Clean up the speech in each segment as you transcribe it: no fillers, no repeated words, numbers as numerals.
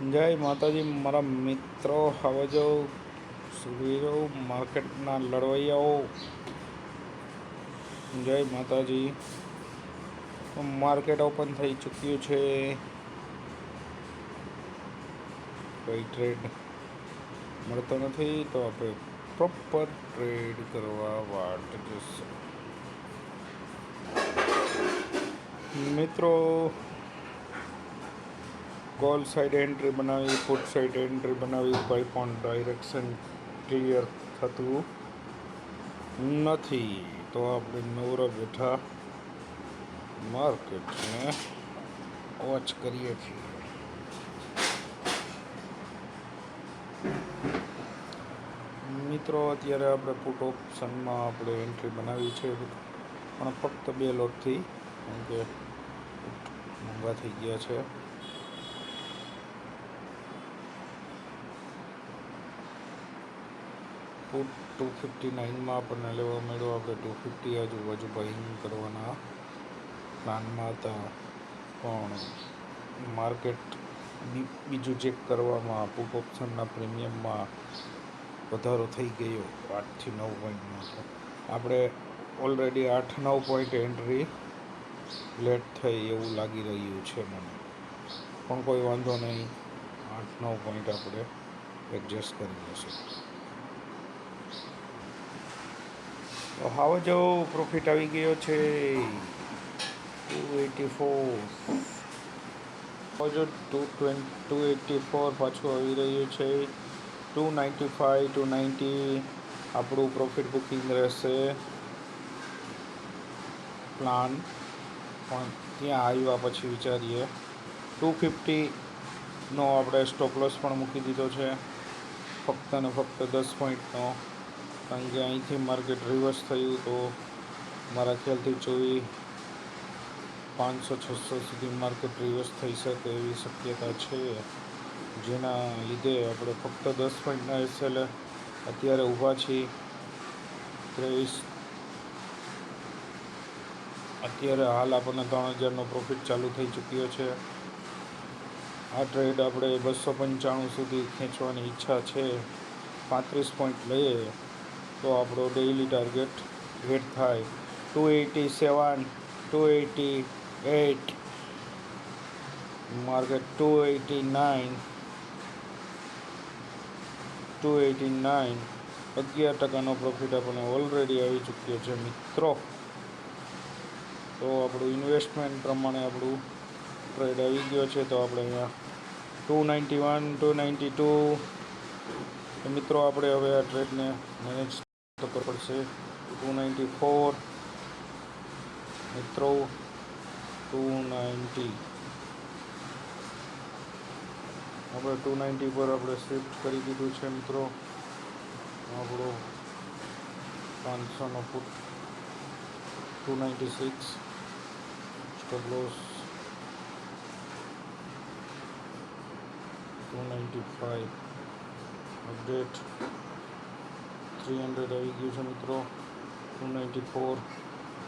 જય માતાજી મારા મિત્રો, આવજો સુવીરો માર્કેટના લડવૈયાઓ. જય માતાજી. માર્કેટ ઓપન થઈ ચૂક્યું છે. કોઈ ટ્રેડ મળતો નથી તો આપણે પ્રોપર ટ્રેડ કરવા વાટ જશે મિત્રો. કોલ સાઈડ એન્ટ્રી બનાવી, ફૂટ સાઈડ એન્ટ્રી બનાવી, કોઈ પણ ડાયરેક્શન ક્લિયર થતું નથી તો આપણે નવરા બેઠા માર્કેટને વોચ કરીએ છીએ. મિત્રો અત્યારે આપણે પુટ ઓપ્શનમાં આપણે એન્ટ્રી બનાવી છે, પણ ફક્ત 2 લોટથી, કેમ કે મોંઘા થઈ ગયા છે. પુટ 259માં આપણને લેવા મળ્યો. આપણે 250 આજુબાજુ બાઇંગ કરવાના પ્લાનમાં હતા, પણ માર્કેટ બીજું ચેક કરવામાં પુટ ઓપ્શનના પ્રીમિયમમાં વધારો થઈ ગયો 8 થી 9 પોઈન્ટનો. આપણે ઓલરેડી 8-9 પોઈન્ટ એન્ટ્રી લેટ થઈ એવું લાગી રહ્યું છે મને, પણ કોઈ વાંધો નહીં, 8-9 પોઈન્ટ આપણે એડજસ્ટ કરી લઈશું. તો આવજો, પ્રોફિટ આવી ગયો છે 284. આવજો, 284 પાછું આવી રહ્યું છે. 295 290 આપણું પ્રોફિટ બુકિંગ રહેશે પ્લાન, પણ ત્યાં આવ્યા પછી વિચારીએ. 250નો આપણે સ્ટોપ લોસ પણ મૂકી દીધો છે, ફક્ત ને ફક્ત 10 પોઈન્ટનો, કારણ કે અહીંથી માર્કેટ રિવર્સ થયું તો મારા ખ્યાલથી 500-600 સુધી માર્કેટ રિવર્સ થઈ શકે એવી શક્યતા છે, જેના લીધે આપણે ફક્ત 10 પોઈન્ટના એસએલ અત્યારે ઊભા છીએ 23. અત્યારે હાલ આપણને 3000નો પ્રોફિટ ચાલુ થઈ ચૂક્યો છે. આ ટ્રેડ આપણે 295 સુધી ખેંચવાની ઈચ્છા છે. 35 પોઈન્ટ લઈએ તો આપણો ડેઇલી ટાર્ગેટ હિટ થાય. 287 288 માર્કેટ 289 11% પ્રોફિટ આપણને ઓલરેડી આવી ચૂક્યો છે મિત્રો. તો આપણું ઇન્વેસ્ટમેન્ટ પ્રમાણે આપણું ટ્રેડ આવી ગયો છે. તો આપણે અહીંયા 291 292 મિત્રો આપણે હવે આ ટ્રેડને મેનેજ કરવો પડશે. 294 મિત્રો, 290 આપણે 290 પર આપણે શિફ્ટ કરી દીધું છે મિત્રો. આપણો 500નો ફૂટ 296 સ્ટોપ લોસ 295 અપડેટ 300 આવી ગયું છે મિત્રો. 294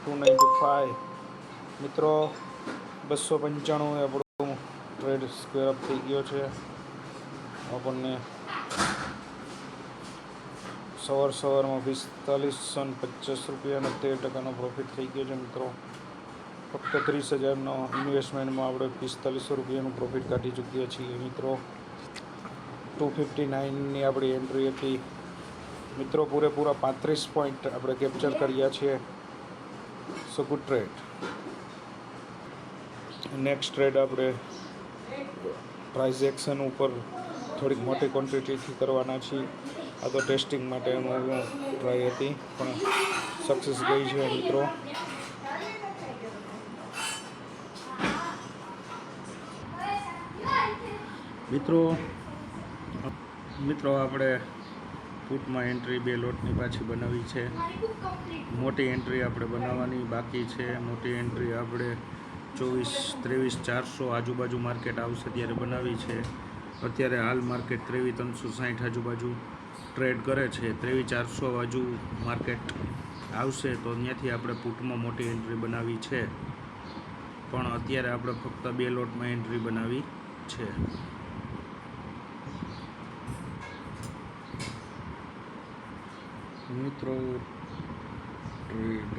295 મિત્રો, 295 આપણો ટ્રેડ સ્ક્વેર અપ થઈ ગયો છે. આપણને સવારમાં 4550 રૂપિયાનો 13% પ્રોફિટ થઈ ગયો છે મિત્રો. ફક્ત 30,000નો ઇન્વેસ્ટમેન્ટમાં આપણે 4500 રૂપિયાનું પ્રોફિટ કાઢી ચૂક્યા છીએ મિત્રો. 259ની આપણી એન્ટ્રી હતી મિત્રો. પૂરેપૂરા 35 પોઈન્ટ આપણે કેપ્ચર કર્યા છે. સો ગુડ ટ્રેડ. નેક્સ્ટ ટ્રેડ આપણે પ્રાઇસ એક્શન ઉપર થોડીક મોટી ક્વોન્ટિટીથી કરવાના છીએ. આ તો ટેસ્ટિંગ માટેનો ટ્રાય હતી, પણ સક્સેસ ગઈ છે મિત્રો. મિત્રો આપણે પુટમાં એન્ટ્રી 2 લોટની પાછી બનાવી છે. મોટી એન્ટ્રી આપણે બનાવવાની બાકી છે. મોટી એન્ટ્રી આપણે 23-400 આજુબાજુ માર્કેટ આવશે ત્યારે બનાવી છે. અત્યારે હાલ માર્કેટ 23,360 આજુબાજુ ટ્રેડ કરે છે. 23,400 બાજુ માર્કેટ આવશે તો ત્યાંથી આપણે પુટમાં મોટી એન્ટ્રી બનાવી છે, પણ અત્યારે આપણે ફક્ત 2 લોટમાં એન્ટ્રી બનાવી છે. મિત્રો ટ્રેડ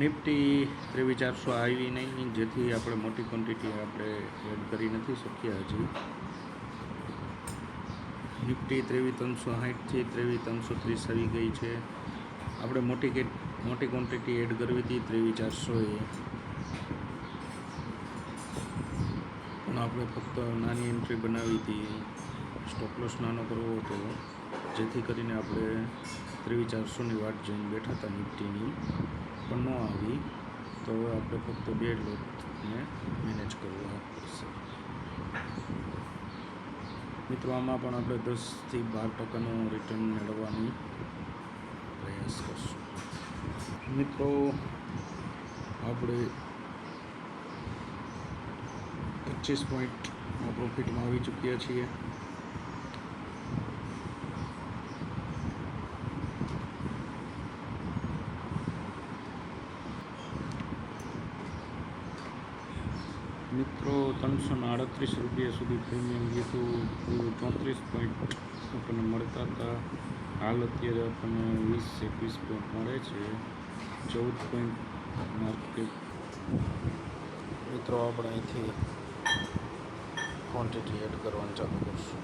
નિફ્ટી 23,400 આવી નહીં, જેથી આપણે મોટી ક્વોન્ટિટી આપણે એડ કરી નથી શક્યા હજી. નિફ્ટી 23,360થી 23,330 આવી ગઈ છે. આપણે મોટી ક્વોન્ટિટી એડ કરવી હતી 23,400 પણ આપણે ફક્ત નાની એન્ટ્રી બનાવી હતી. સ્ટોપ લોસ નાનો કરવો હતો, જેથી કરીને આપણે 23,400ની વાટ જોઈને બેઠા હતા નિફ્ટીની, પણ ન આવી. તો હવે આપણે ફક્ત 2 લોટને મેનેજ કરવા પડશે. મિત્રો આમાં પણ આપણે 10થી 12% રિટર્ન મેળવવાની પ્રયાસ કરશું. મિત્રો આપણે 25 પોઈન્ટના પ્રોફિટમાં આવી ચૂક્યા છીએ. મિત્રો 338 રૂપિયા સુધી પ્રીમિયમ લીધું, 34 પોઈન્ટ આપણને મળતા હતા. હાલ અત્યારે આપણને 20-21 પોઈન્ટ મળે છે, 14 પોઈન્ટ માર્કેટ. મિત્રો આપણે અહીંથી ક્વોન્ટિટી એડ કરવાનું ચાલુ કરશું.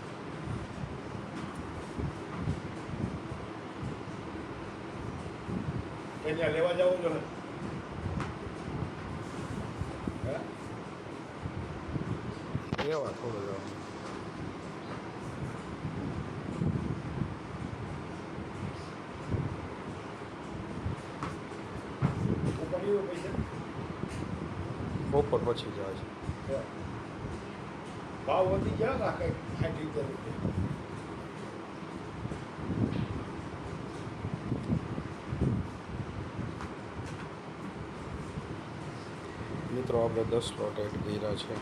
લેવા જવું જોઈએ. લેવા થોડું જવાનું. બપોર પછી જાય છે. ભાવ વધી ગયા ના કંઈક 60 રૂપિયા. મિત્રો આપણે 10 લોટ એડ કર્યા છે.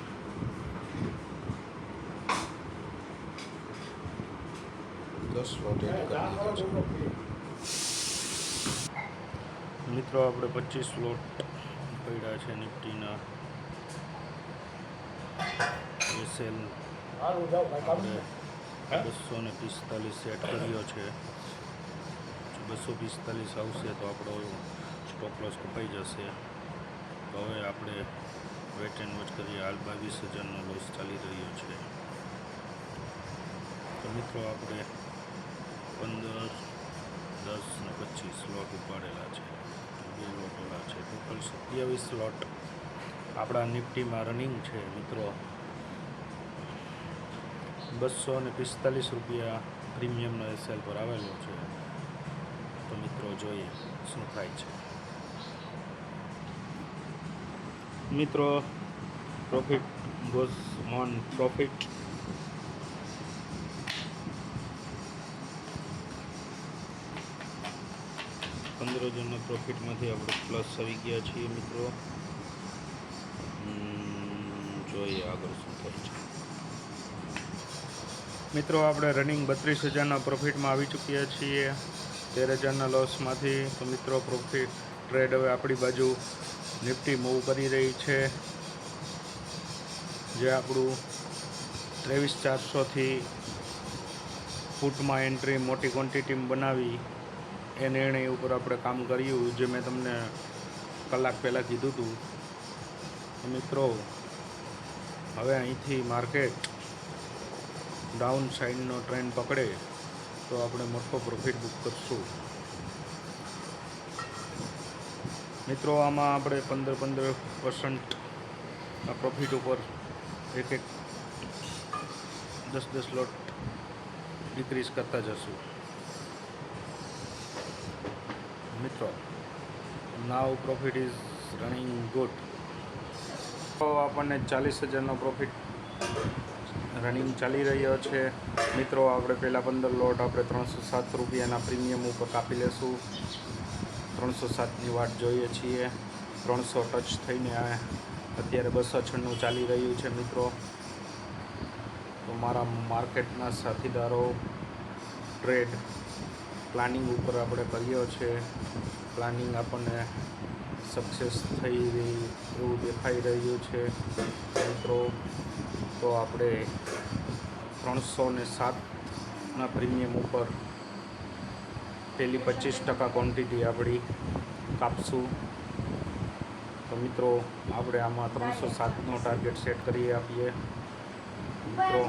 મિત્રો આપણે 25 લોટ પડ્યા છે નિફ્ટીના. એસએલ આપણે 245 સેટ કર્યો છે. 245 આવશે તો આપણો સ્ટોપ લોસ કપાઈ જશે. તો હવે આપણે વેટ એન્ડ વોચ કરીએ. હાલ 22,000નો લોસ ચાલી રહ્યો છે. તો મિત્રો આપણે 15, 10 અને 25 લોટ ઉપાડેલા છે. 2 લોટ ઓલા છે. ટોટલ 27 લોટ આપણા નિફ્ટીમાં રનિંગ છે. મિત્રો 245 રૂપિયા પ્રીમિયમનો એસએલ પર આવેલો છે. તો મિત્રો જોઈએ શું થાય છે. મિત્રો પ્રોફિટ ગોઝ ઓન પ્રોફિટ. $15,000ના પ્રોફિટમાંથી આપણે પ્લસ આવી ગયા છીએ. મિત્રો જોઈએ આગળ શું થાય છે. મિત્રો આપણે રનિંગ 32,000ના પ્રોફિટમાં આવી ચૂક્યા છીએ 13,000ના લોસમાંથી. તો મિત્રો પ્રોફિટ ટ્રેડ હવે આપણી બાજુ નિફ્ટી મૂવ કરી રહી છે, જે આપણું 23,400થી ફૂટમાં એન્ટ્રી મોટી ક્વોન્ટિટી બનાવી એ નિર્ણય ઉપર આપણે કામ કર્યું, જે મેં તમને કલાક પહેલાં કીધું હતું. તો મિત્રો હવે અહીંથી માર્કેટ ડાઉન સાઇડનો ટ્રેન્ડ પકડે તો આપણે મોટો પ્રોફિટ બુક કરશું. મિત્રો આમાં આપણે 15% પ્રોફિટ ઉપર એક 10 લોટ ડિક્રીઝ કરતા જશું. મિત્રો નાવ પ્રોફિટ ઇઝ રનિંગ ગુડ. તો આપણને 40,000નો પ્રોફિટ રનિંગ ચાલી રહ્યો છે. મિત્રો આપણે પહેલાં 15 લોટ આપણે 307 રૂપિયાના પ્રીમિયમ ઉપર કાપી લેશું. 307ની વાટ જોઈએ છીએ. 300 ટચ થઈને અત્યારે 296 ચાલી રહ્યું છે. મિત્રો તો મારા માર્કેટના સાથીદારો ટ્રેડ પ્લાનિંગ ઉપર આપણે કર્યો છે. પ્લાનિંગ આપણને સક્સેસ થઈ રહી એવું દેખાઈ રહ્યું છે. મિત્રો તો આપણે 307ના પ્રીમિયમ ઉપર પેલી 25% ક્વોન્ટિટી આપણી કાપશું. તો મિત્રો આપણે આમાં 307નો ટાર્ગેટ સેટ કરી આપીએ. મિત્રો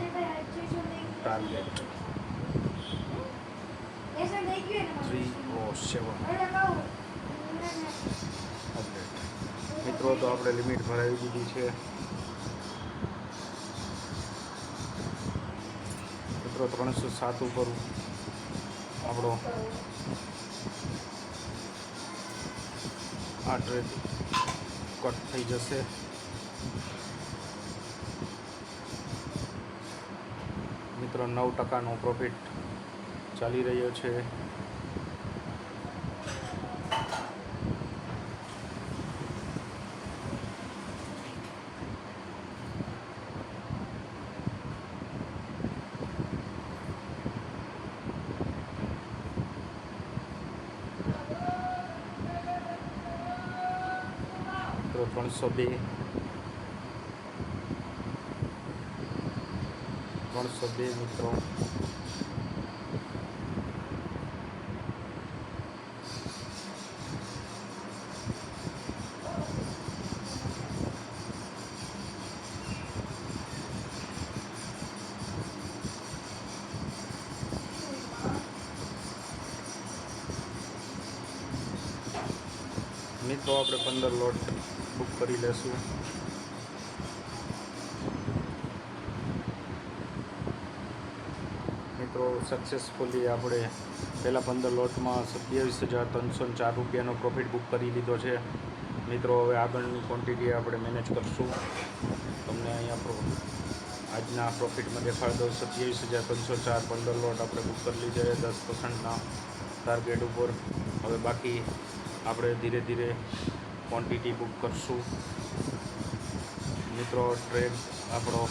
ટાર્ગેટ 307 અપડેટ. મિત્રો તો આપણે લિમિટ ભરાવી દીધી છે. મિત્રો 307 ઉપર આપણો આ ટ્રેડ કટ થઈ જશે. મિત્રો 9%નો પ્રોફિટ ચાલી રહ્યો છે. મિત્રો 302 મિત્રો આપણે 15 લોટ બુક કરી લેશું. મિત્રો સક્સેસફુલી આપણે પહેલાં 15 લોટમાં 27,304 રૂપિયાનો પ્રોફિટ બુક કરી લીધો છે. મિત્રો હવે આગળની ક્વોન્ટિટી આપણે મેનેજ કરશું. તમને અહીંયા આજના પ્રોફિટમાં દેખાડી દઉં. 27,304 15 લોટ આપણે બુક કરી લીધા છે 10%ના ટાર્ગેટ ઉપર. હવે બાકી આપણે ધીરે ધીરે ક્વોન્ટિટી બુક કરશું. મિત્રો ટ્રેડ આપણો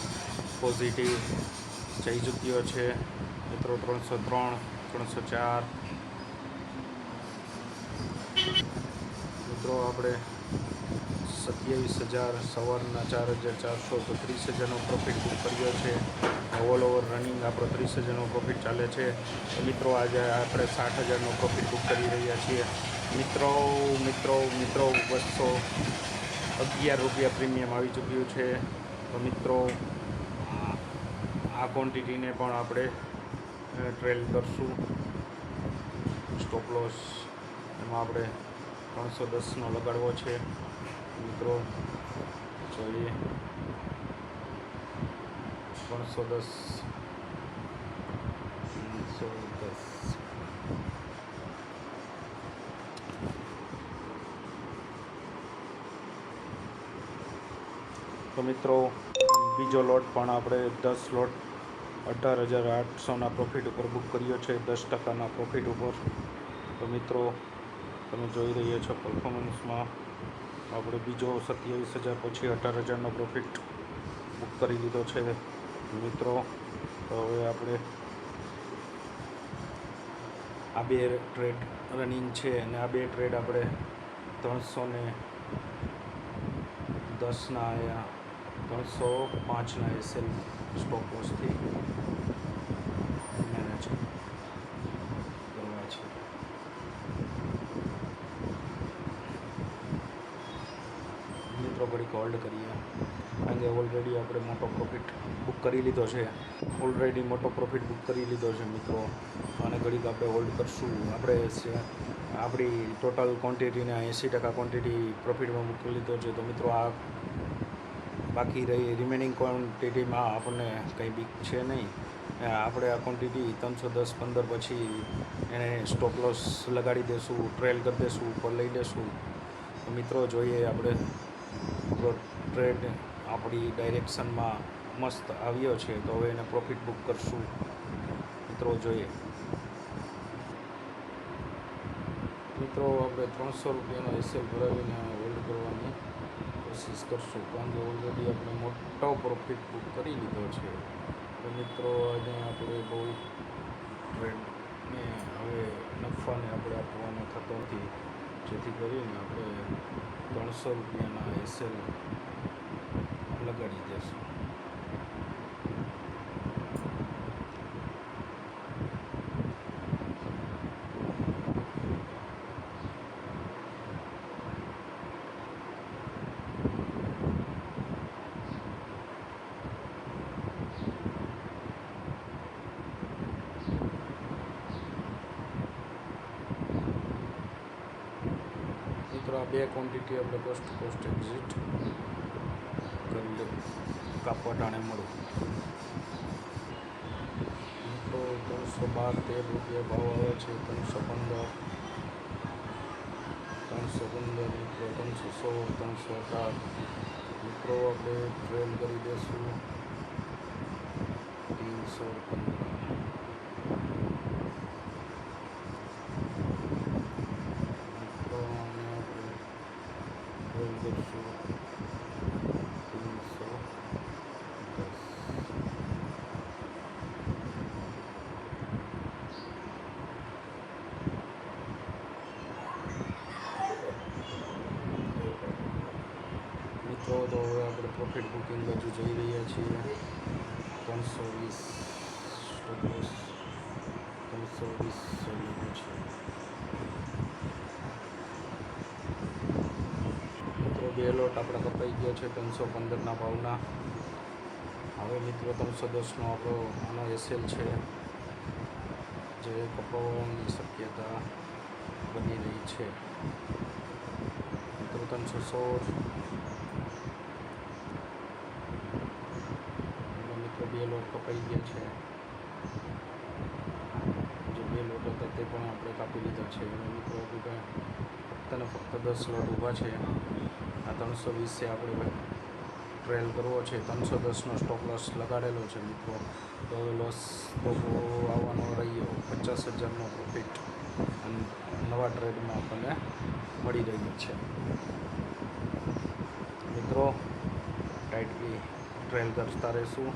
પોઝિટિવ જઈ ચૂક્યો છે. મિત્રો 303 304 મિત્રો આપણે 27,000 સવારના 4,400 તો 30,000નો પ્રોફિટ બુક કર્યો છે. ઓલ ઓવર રનિંગ આપણો 30,000નો પ્રોફિટ ચાલે છે. તો મિત્રો આજે આપણે 60,000નો પ્રોફિટ બુક કરી રહ્યા છીએ. મિત્રો 211 રૂપિયા પ્રીમિયમ આવી ચૂક્યું છે. તો મિત્રો આ ક્વોન્ટિટીને પણ આપણે ટ્રેલ કરશું. સ્ટોપ લોસ એમાં આપણે 310નો લગાડવો છે. મિત્રો જોઈએ 310 તો મિત્રો બીજો લોટ પણ આપણે 10 લોટ 18,800ના પ્રોફિટ ઉપર બુક કર્યો છે 10%ના પ્રોફિટ ઉપર. તો મિત્રો તમે જોઈ રહ્યા છો પરફોર્મન્સમાં આપણે બીજો 27,000 પછી 18,000નો પ્રોફિટ બુક કરી લીધો છે. મિત્રો તો હવે આપણે આ બે ટ્રેડ રનિંગ છે અને આ બે ટ્રેડ આપણે 310ના આવ્યા 305ના એસએલ સ્ટોપ લોસથી મેનેજ કરવા છે. મિત્રો ઘડીક હોલ્ડ કરીએ કારણ કે ઓલરેડી આપણે મોટો પ્રોફિટ બુક કરી લીધો છે. મિત્રો અને ઘડીક આપણે હોલ્ડ કરશું. આપણી ટોટલ ક્વોન્ટિટીને 80% ક્વોન્ટિટી પ્રોફિટમાં મૂકી લીધો છે. તો મિત્રો આ બાકી રિમેનિંગ ક્વોન્ટિટીમાં આપણને કંઈ બીક છે નહીં. આપણે આ ક્વોન્ટિટી 310-15 પછી એને સ્ટોપ લોસ લગાડી દઈશું, ટ્રેલ કરી દઈશું, ઉપર લઈ લઈશું. તો મિત્રો જોઈએ આપણે ટ્રેડ આપણી ડાયરેક્શનમાં મસ્ત આવ્યો છે. તો હવે એને પ્રોફિટ બુક કરશું. મિત્રો જોઈએ મિત્રો આપણે 300 રૂપિયાનો એસએલ ભરાવીને હોલ્ડ કરવાની કોશિશ કરશું કારણ કે ઓલરેડી આપણે મોટો પ્રોફિટ બુક કરી લીધો છે. તો મિત્રો આજે આપણે બહુ ટ્રેડને હવે નફાને આપણે આપવાનો થતો નથી, જેથી કરીને આપણે 300 રૂપિયાના એસએલ લગાડી દઈશું. બે ક્વોન્ટિટી આપણે પોસ્ટ એક્ઝિટ કરી લે કાપવા ટાણે મળું મિત્રો 312-13 રૂપિયા ભાવ આવે છે 315 મિત્રો 316 318 મિત્રો આપણે ટ્રેલ કરી દઈશું 315 મિત્રો અને આપણે ટ્રેલ કરીશું 310 મિત્રો તો હવે આપણે પ્રોફિટ બુકિંગ બાજુ જઈ રહ્યા છીએ 320 સ્ટોપ લોસ 320 લેવું છે મિત્રો બે લોટ આપણે કપાઈ ગયો છે 315ના ભાવના હવે મિત્રો 310નો આપણો આનો એસએલ છે જે કપાવવાની શક્યતા બની રહી છે મિત્રો 316 મિત્રો બે લોટ કપાઈ ગયા છે જે બે લોટ હતા તે પણ આપણે કાપી લીધા છે અને મિત્રો ફક્ત ને ફક્ત 10 લોટ ઊભા છે આ 320 છે આપણે ટ્રેલ કરવો છે 310નો સ્ટોપ લોસ લગાડેલો છે મિત્રો તો લોસ તો આવવાનો રહ્યો 50,000નો પ્રોફિટ અને નવા ટ્રેડમાં આપણને મળી રહ્યું છે મિત્રો ટાઈટલી ટ્રેલ કરતા રહીશું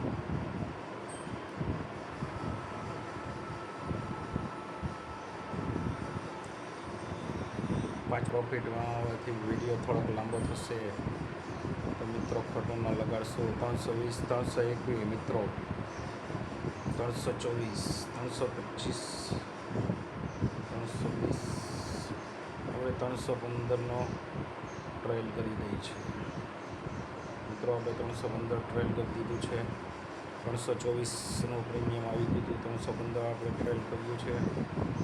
પાંચ પ્રોફિટમાં આવવાથી વિડીયો થોડોક લાંબો થશે તો મિત્રો ખોટો ન લગાડશો 320 321 મિત્રો 324 325 320 હવે 315નો ટ્રેલ કરી દઈ છે મિત્રો આપણે 315 ટ્રેલ કરી દીધું છે 324નું પ્રીમિયમ આવી દીધું 315 આપણે ટ્રેલ કર્યું છે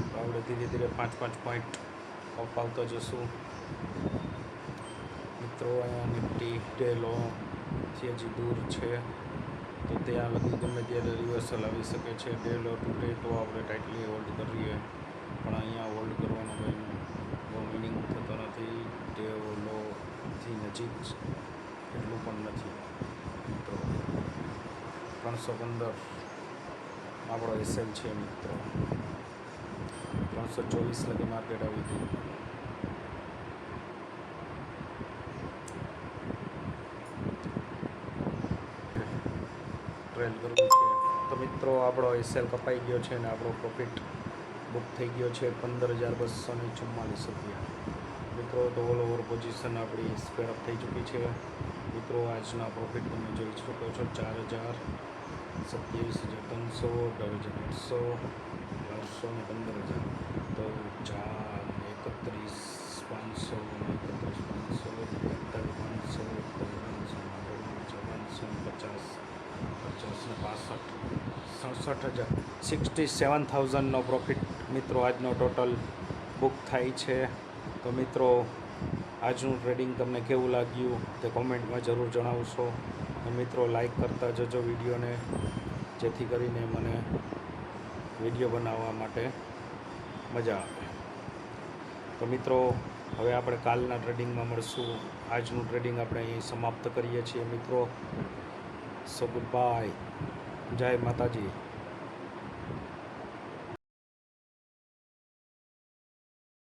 તો આપણે ધીરે ધીરે 5 પોઈન્ટ અપાવતો જશું મિત્રો અહીંયા નિફ્ટી ડેલોથી હજી દૂર છે તો ત્યાં લગી ગમે ત્યારે રિવર્સલ આવી શકે છે ડેલો તૂટે તો આપણે ટાઈટલી હોલ્ડ કરીએ પણ અહીંયા હોલ્ડ કરવાનો કંઈ બહુ મિનિંગ થતો નથી ડેલોથી નજીક એટલું પણ નથી મિત્રો 315 આપણો એસએલ છે મિત્રો 324 લગી માર્કેટ આવી ગઈ ટ્રેલ કરવું છે તો મિત્રો આપણો એસએલ કપાઈ ગયો છે અને આપણો પ્રોફિટ બુક થઈ ગયો છે 15,244 રૂપિયા મિત્રો તો ઓલ ઓવર પોઝિશન આપણી સ્ક્વેર અપ થઈ ચૂકી છે મિત્રો આજના પ્રોફિટ તમે જોઈ શકો છો 4,000 27,300 18,800 800 ને 15,000 તો 31,500 67,000નો પ્રોફિટ મિત્રો આજનો ટોટલ બુક થાય છે તો મિત્રો આજનું ટ્રેડિંગ તમને કેવું લાગ્યું તે કોમેન્ટમાં જરૂર જણાવશો અને મિત્રો લાઈક કરતા જજો વિડીયોને જેથી કરીને મને વિડીયો બનાવવા માટે મજા આવે તો મિત્રો હવે આપણે કાલના ટ્રેડિંગમાં મળશું આજનું ટ્રેડિંગ આપણે અહીં સમાપ્ત કરીએ છીએ મિત્રો સો ગુડ બાય જય માતાજી